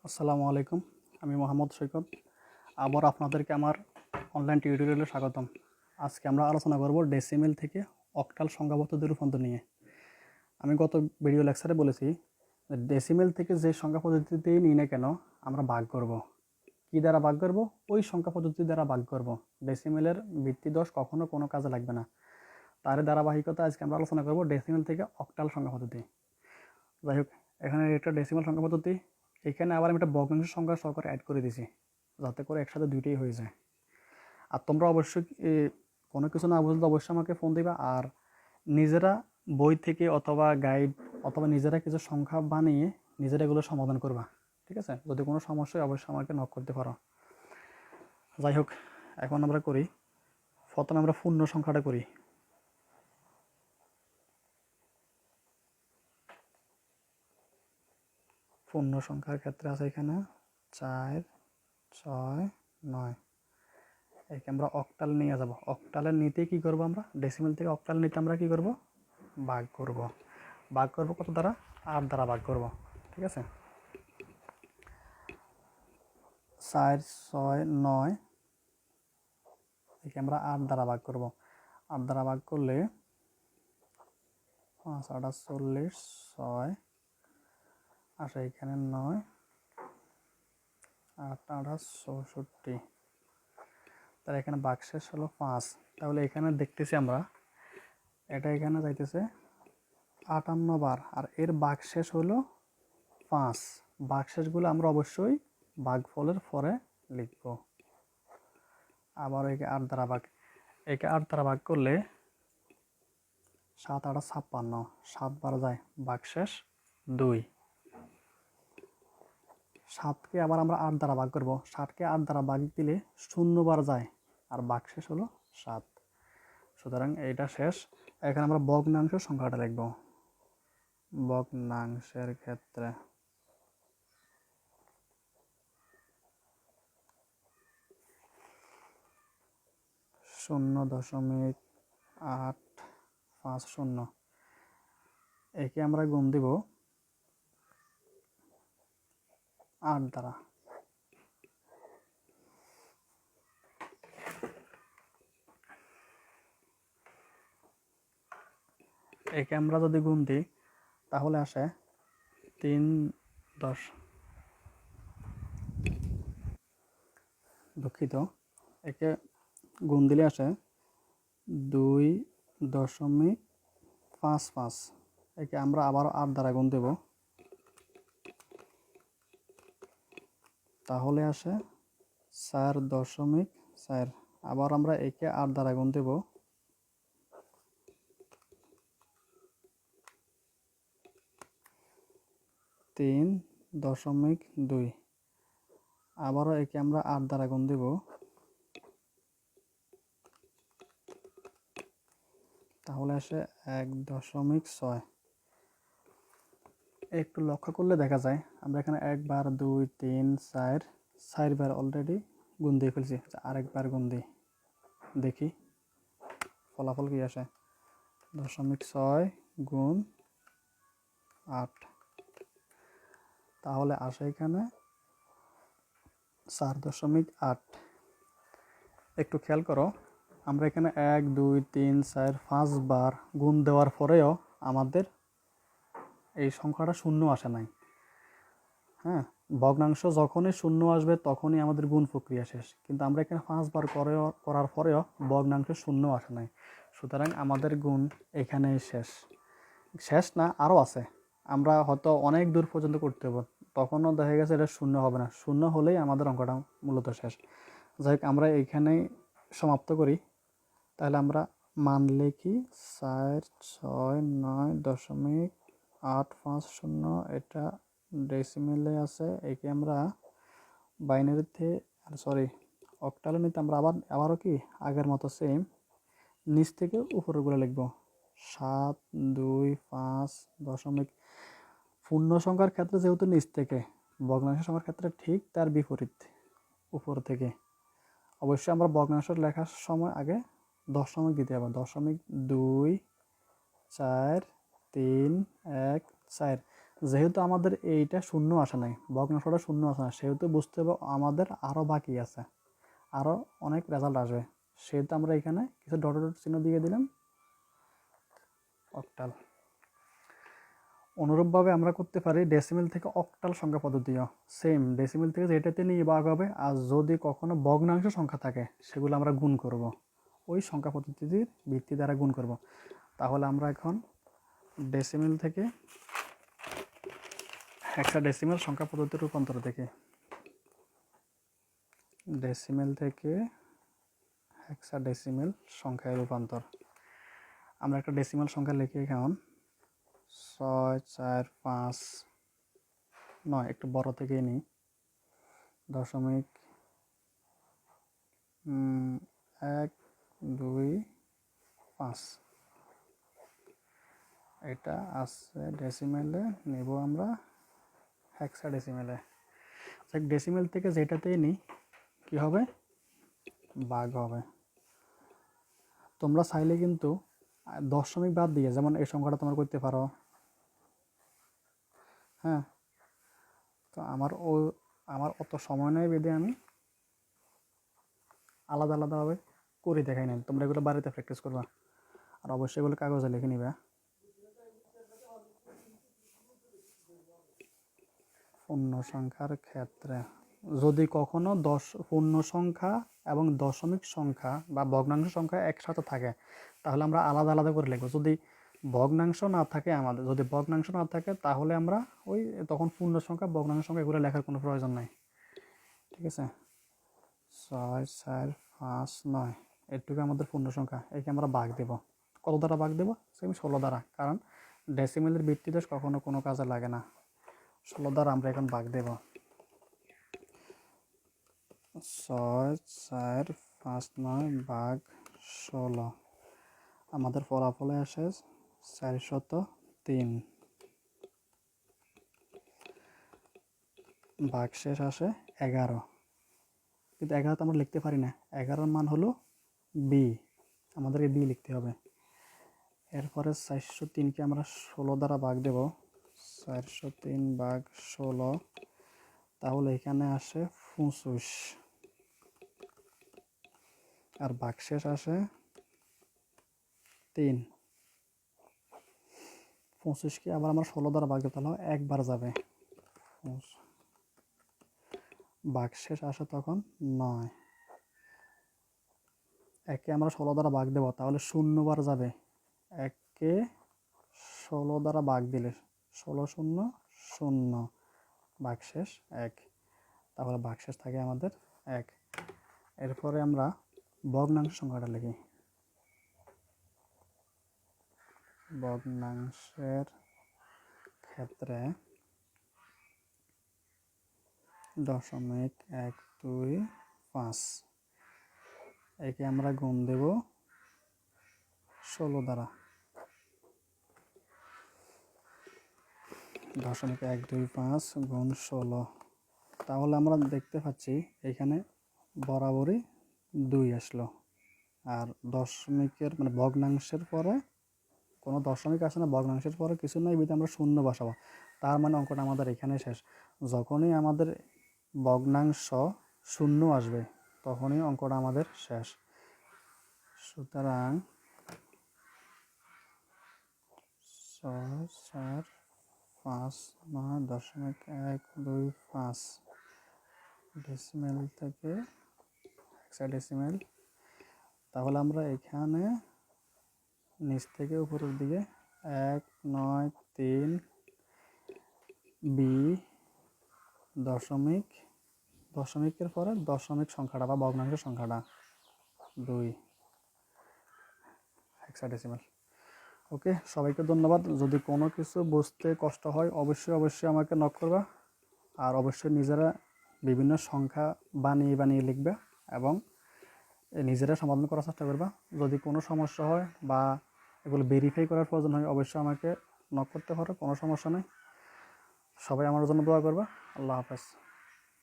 আসসালামু আলাইকুম। আমি মোহাম্মদ সৈকত। আবার আপনাদেরকে আমার অনলাইন টিউটোরিয়ালে স্বাগতম। আজকে আমরা আলোচনা করব ডেসিমেল থেকে অক্টাল সংখ্যা পদ্ধতির রূপান্তর নিয়ে। আমি গত ভিডিও লেকচারে বলেছি যে ডেসিমেল থেকে যে সংখ্যা পদ্ধতিতেই নিই না কেন আমরা ভাগ করব। কী দ্বারা ভাগ করব? ওই সংখ্যা পদ্ধতি দ্বারা ভাগ করব। ডেসিমেলের ভিত্তিদোষ কখনো কোনো কাজে লাগবে না। তার ধারাবাহিকতা আজকে আমরা আলোচনা করব ডেসিমেল থেকে অক্টাল সংখ্যা পদ্ধতি। যাই হোক, এখানে একটা ডেসিমাল সংখ্যা পদ্ধতি, এখানে আবার আমি একটা ভগ্নাংশ সংখ্যা সহকারে অ্যাড করে দিছি যাতে করে একসাথে দুইটাই হয়ে যায়। আর তোমরা অবশ্যই কোনো কিছু না বুঝলে অবশ্যই আমাকে ফোন দিবা, আর নিজেরা বই থেকে অথবা গাইড অথবা নিজেরা কিছু সংখ্যা বানিয়ে নিজেরা এগুলো সমাধান করবা। ঠিক আছে? যদি কোনো সমস্যা হয় অবশ্যই আমাকে নক করতে পারো। যাই হোক, এখন আমরা করি, প্রথমে আমরা পূর্ণ সংখ্যাটা করি। পূর্ণ সংখ্যার ক্ষেত্রে আছে এখানে 4, 6, 9। একে আমরা অক্টাল নিয়ে যাব। অক্টালের নিতে কি করব? আমরা ডেসিমেল থেকে অক্টাল নিতে আমরা কি করব? ভাগ করব। ভাগ করব কত দ্বারা? 8 দ্বারা ভাগ করব। ঠিক আছে? 4, 6, 9 একে আমরা 8 দ্বারা ভাগ করব। 8 দ্বারা ভাগ করলে 5, 8, 40, 6 আসে এখানে 9, 8, 8, 64। তাহলে এখানে ভাগশেষ হলো 5। তাহলে এখানে দেখতেছি আমরা এটা এখানে যাইতেছে 58 বার, আর এর ভাগশেষ হলো 5। ভাগশেষগুলো আমরা অবশ্যই ভাগফলের পরে লিখব। আবার একে 8 দ্বারা ভাগ, একে 8 দ্বারা ভাগ করলে 7, 8, 56, 7 বার যায়, ভাগশেষ 2। 7কে আবার আমরা 8 দ্বারা ভাগ করব। 7কে 8 দ্বারা ভাগ দিলে 0 বার যায়, আর ভাগশেষ হলো 7। সুতরাং এইটা শেষ। এখানে আমরা ভগ্নাংশ সংখ্যাটা লিখব। ভগ্নাংশের ক্ষেত্রে 0.850, একে আমরা গুণ দিব 8 দ্বারা। একে আমরা যদি গুণ দিই তাহলে আসে 3 10, দুঃখিত, একে গুণ দিলে আসে 2.55। একে আমরা আবারও 8 দ্বারা গুণ দেব, তাহলে আসে 4.4। আবার আমরা একে 8 দ্বারা গুণ দেব, 3.2। আবারও একে আমরা 8 দ্বারা গুণ দেব, তাহলে আসে 1.6। একটু লক্ষ্য করলে দেখা যায় আমরা এখানে 1 বার 2 3 4 বার অলরেডি গুণ দিয়ে ফেলছি। আরেকবার গুণ দিই, দেখি ফলাফল কি আসে। 0.6 গুণ 8, তাহলে আসে এখানে 4.8। একটু খেয়াল করো, আমরা এখানে 1 2 3 4 5 বার গুণ দেওয়ার পরেও আমাদের এই সংখ্যাটা শূন্য আসে নাই। হ্যাঁ, ভগ্নাংশ যখনই শূন্য আসবে তখনই আমাদের গুণ প্রক্রিয়া শেষ, কিন্তু আমরা এখানে 5 বার করার পরেও ভগ্নাংশ শূন্য আসে নাই। সুতরাং আমাদের গুণ এখানেই শেষ। শেষ না, আরও আছে, আমরা হয়তো অনেক দূর পর্যন্ত করতে হবে, তখনও দেখা গেছে এটা শূন্য হবে না। শূন্য হলেই আমাদের অঙ্কটা মূলত শেষ। যাই হোক, আমরা এইখানেই সমাপ্ত করি। তাহলে আমরা মান লিখি 4, 6, 9.850। এটা ডেসিমেলে আছে, একে আমরা বাইনারিতে অক্টালে নিতে আমরা আবারও কি আগের মতো সেম নিচ থেকে উপরেগুলো লিখব। 7, 2, 5 দশমিক। পূর্ণ সংখ্যার ক্ষেত্রে যেহেতু নিচ থেকে, ভগ্নাংশ সংখ্যার ক্ষেত্রে ঠিক তার বিপরীত, উপর থেকে। অবশ্যই আমরা ভগ্নাংশ লেখার সময় আগে দশমিক দিতে হবে। 0.2, 4, 3, 1, 4। যেহেতু আমাদের এইটা শূন্য আসে নাই, ভগ্নাংশটা শূন্য আসে না, সেহেতু বুঝতে হবে আমাদের আরও বাকি আছে, আরও অনেক রেজাল্ট আসবে। সেহেতু আমরা এখানে কিছু ডট ডট চিহ্ন দিয়ে দিলাম অক্টাল। অনুরূপভাবে আমরা করতে পারি ডেসিমেল থেকে অক্টাল সংখ্যা পদ্ধতিও। সেম ডেসিমেল থেকে যেটাতে নিয়ে ভাগ হবে, আর যদি কখনো ভগ্নাংশ সংখ্যা থাকে সেগুলো আমরা গুণ করব, ওই সংখ্যা পদ্ধতির ভিত্তি দ্বারা গুণ করব। তাহলে আমরা এখন ডেসিমেল থেকে হেক্সাডেসিমেল সংখ্যা পদ্ধতির রূপান্তর দেখি। ডেসিমেল থেকে হেক্সাডেসিমেল সংখ্যায় রূপান্তর। আমরা একটা ডেসিমেল সংখ্যা লিখি এখন 645 একটু বড় থেকেই নিই, 0.125। এটা আছে ডেসিমেলে, নেব আমরা হেক্সাডেসিমেলে। ডেসিমেল থেকে যেটাতেই নিই কী হবে, ভাগ হবে। তোমরা চাইলে কিন্তু দশমিক বাদ দিয়ে যেমন এই সংখ্যাটা তোমরা করতে পারো। হ্যাঁ, তো আমার অত সময় নেই বেঁধে আমি আলাদা আলাদাভাবে করে দেখাই নাই। তোমরা এগুলো বাড়িতে প্র্যাকটিস করবা, আর অবশ্যই এগুলো কাগজে লিখে নিবে। পূর্ণ সংখ্যার ক্ষেত্রে যদি কখনো পূর্ণ সংখ্যা এবং দশমিক সংখ্যা বা ভগ্নাংশ সংখ্যা একসাথে থাকে, তাহলে আমরা আলাদা আলাদা করে লিখবো। যদি ভগ্নাংশ না থাকে, তাহলে আমরা তখন পূর্ণ সংখ্যা ভগ্নাংশ সংখ্যা এগুলো লেখার কোনো প্রয়োজন নাই। ঠিক আছে, 6, 4, 5, 9 এটুকু আমাদের পূর্ণ সংখ্যা। একে আমরা ভাগ দেব, কত দ্বারা ভাগ দেব? সেম 16 দ্বারা, কারণ ডেসিমেলের ভিত্তিতে কখনো কোনো কাজে লাগে না। 16 দ্বারা আমরা এখন ভাগ দেব। 6, 4, 5, 9 ভাগ 16, আমাদের ফলাফলে আসে 403। ভাগশেষ আসে 11, কিন্তু 11 তো আমরা লিখতে পারি না। 11-র মান হলো বি, আমাদেরকে বি লিখতে হবে। এরপরে 403কে আমরা 16 দ্বারা ভাগ দেব। 403 ভাগ 16, তাহলে এখানে আসে 25, আর ভাগশেষ আসে 3। 25কে আবার আমরা 16 দ্বারা ভাগ দেব, তাহলে একবার যাবে। ভাগশেষ আসে তখন 9। একে আমরা 16 দ্বারা ভাগ দেব, তাহলে 0 বার যাবে। একে 16 দ্বারা ভাগ দিলে 16 শূন্য 0, ভাগশেষ 1, তাহলে ভাগশেষ থাকে আমাদের 1। এরপরে আমরা ভগ্নাংশ সংখ্যাটা লিখি। ভগ্নাংশের ক্ষেত্রে 0.125, একে আমরা গুণ দেব 16 দ্বারা। 0.125 গুণ 16, তাহলে আমরা দেখতে পাচ্ছি এখানে বরাবরই 2 আসলো। আর দশমিকের মানে ভগ্নাংশের পরে কোনো দশমিক আসে না, ভগ্নাংশের পরে কিছু নাই, বিধে আমরা শূন্য বসাবো। তার মানে অঙ্কটা আমাদের এখানে শেষ। যখনই আমাদের ভগ্নাংশ শূন্য আসবে তখনই অঙ্কটা আমাদের শেষ। সুতরাং 6, 4, 5, 9.125 ডেসিমেল থেকে হেক্সাডেসিমেল। তাহলে আমরা এখানে নিচ থেকে উপরের দিকে 193 বি দশমিকের পরে দশমিক সংখ্যাটা বা ভগ্নাংশ সংখ্যাটা 2 হেক্সাডেসিমেল। ওকে, সবাইকে ধন্যবাদ। যদি কোনো কিছু বুঝতে কষ্ট হয় অবশ্যই আমাকে নক করবা, আর অবশ্যই নিজেরা বিভিন্ন সংখ্যা বানিয়ে লিখবে এবং নিজেরা সমাধান করার চেষ্টা করবা। যদি কোনো সমস্যা হয় বা এগুলো ভেরিফাই করার প্রয়োজন হয় অবশ্যই আমাকে নক করতে পারো, কোনো সমস্যা নেই। সবাই আমার জন্য দোয়া করবা। আল্লাহ হাফেজ।